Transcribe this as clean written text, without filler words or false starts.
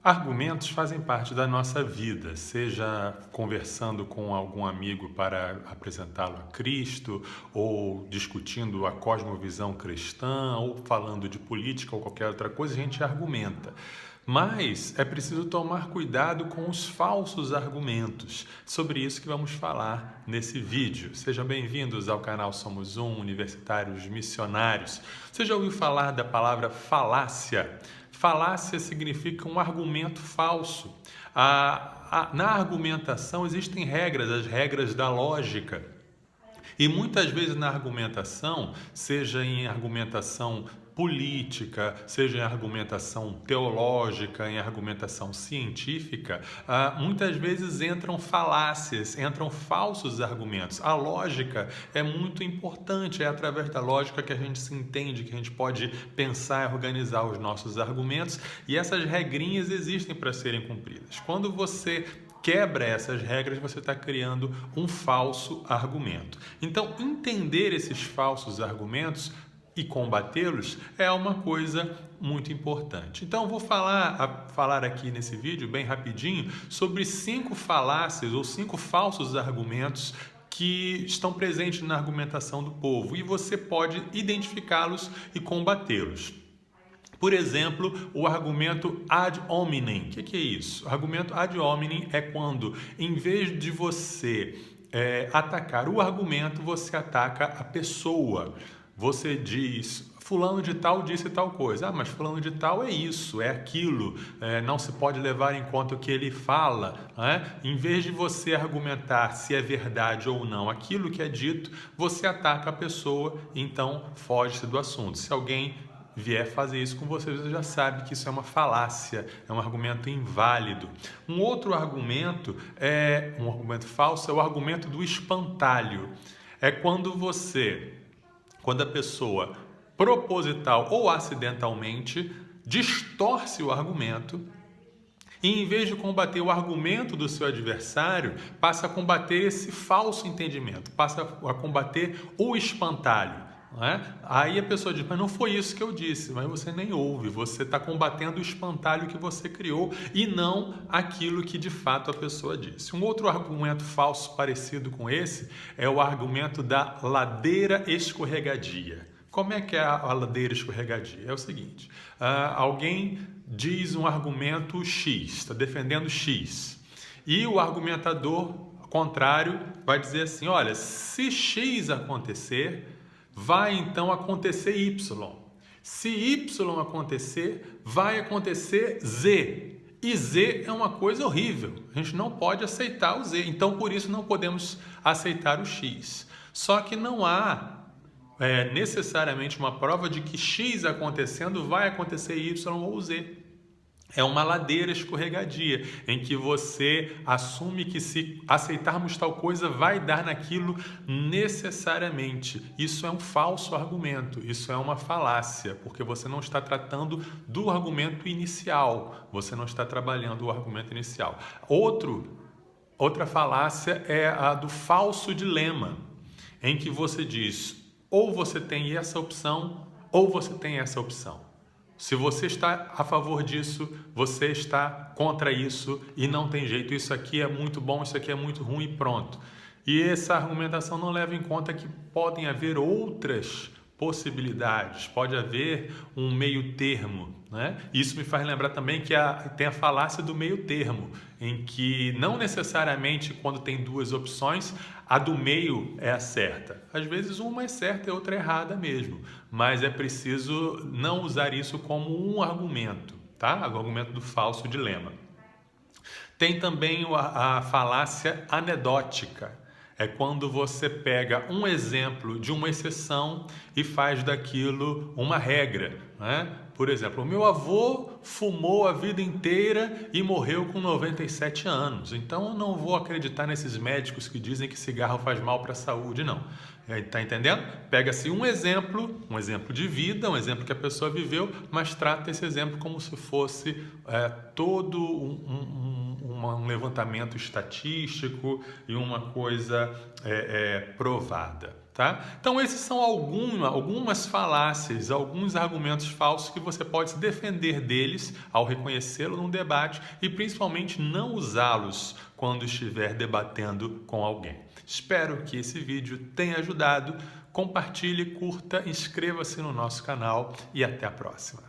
Argumentos fazem parte da nossa vida, seja conversando com algum amigo para apresentá-lo a Cristo, ou discutindo a cosmovisão cristã, ou falando de política ou qualquer outra coisa, a gente argumenta. Mas é preciso tomar cuidado com os falsos argumentos. Sobre isso que vamos falar nesse vídeo. Sejam bem-vindos ao canal Somos Universitários Missionários. Você já ouviu falar da palavra falácia? Falácia significa um argumento falso. Na argumentação existem regras, as regras da lógica. E muitas vezes na argumentação, seja em argumentação política, seja em argumentação teológica, em argumentação científica, muitas vezes entram falácias, entram falsos argumentos. A lógica é muito importante, é através da lógica que a gente se entende, que a gente pode pensar e organizar os nossos argumentos, e essas regrinhas existem para serem cumpridas. Quando você quebra essas regras, você está criando um falso argumento. Então, entender esses falsos argumentos e combatê-los é uma coisa muito importante. Então, vou falar aqui nesse vídeo, bem rapidinho, sobre 5 falácias ou 5 falsos argumentos que estão presentes na argumentação do povo e você pode identificá-los e combatê-los. Por exemplo, o argumento ad hominem. O que é isso? O argumento ad hominem é quando, em vez de você atacar o argumento, você ataca a pessoa. Você diz, fulano de tal disse tal coisa. Mas fulano de tal é isso, é aquilo. Não se pode levar em conta o que ele fala. Em vez de você argumentar se é verdade ou não aquilo que é dito, você ataca a pessoa, então foge-se do assunto. Se alguém vier fazer isso com você, você já sabe que isso é uma falácia, é um argumento inválido. Um outro argumento falso, é o argumento do espantalho. É quando a pessoa proposital ou acidentalmente distorce o argumento e, em vez de combater o argumento do seu adversário, passa a combater esse falso entendimento, passa a combater o espantalho. Aí a pessoa diz, mas não foi isso que eu disse, mas você nem ouve, você está combatendo o espantalho que você criou e não aquilo que de fato a pessoa disse. Um outro argumento falso parecido com esse é o argumento da ladeira escorregadia. Como é que é a ladeira escorregadia? É o seguinte, alguém diz um argumento X, está defendendo X, e o argumentador contrário vai dizer assim, olha, se X acontecer, vai então acontecer Y. Se Y acontecer, vai acontecer Z. E Z é uma coisa horrível. A gente não pode aceitar o Z. Então, por isso, não podemos aceitar o X. Só que não há necessariamente uma prova de que X acontecendo vai acontecer Y ou Z. É uma ladeira escorregadia, em que você assume que se aceitarmos tal coisa vai dar naquilo necessariamente. Isso é um falso argumento, isso é uma falácia, porque você não está tratando do argumento inicial, você não está trabalhando o argumento inicial. Outra falácia é a do falso dilema, em que você diz, ou você tem essa opção, ou você tem essa opção. Se você está a favor disso, você está contra isso e não tem jeito. Isso aqui é muito bom, isso aqui é muito ruim e pronto. E essa argumentação não leva em conta que podem haver outras possibilidades, pode haver um meio termo. Isso me faz lembrar também que tem a falácia do meio termo, em que não necessariamente quando tem duas opções, a do meio é a certa. Às vezes uma é certa e a outra é errada mesmo, mas é preciso não usar isso como um argumento, tá? O argumento do falso dilema. Tem também a falácia anedótica. É quando você pega um exemplo de uma exceção e faz daquilo uma regra. Por exemplo, o meu avô fumou a vida inteira e morreu com 97 anos. Então, eu não vou acreditar nesses médicos que dizem que cigarro faz mal para a saúde, não. Está entendendo? Pega-se um exemplo de vida, um exemplo que a pessoa viveu, mas trata esse exemplo como se fosse todo um levantamento estatístico e uma coisa provada. Tá? Então esses são algumas falácias, alguns argumentos falsos que você pode se defender deles ao reconhecê-lo num debate e principalmente não usá-los quando estiver debatendo com alguém. Espero que esse vídeo tenha ajudado. Compartilhe, curta, inscreva-se no nosso canal e até a próxima.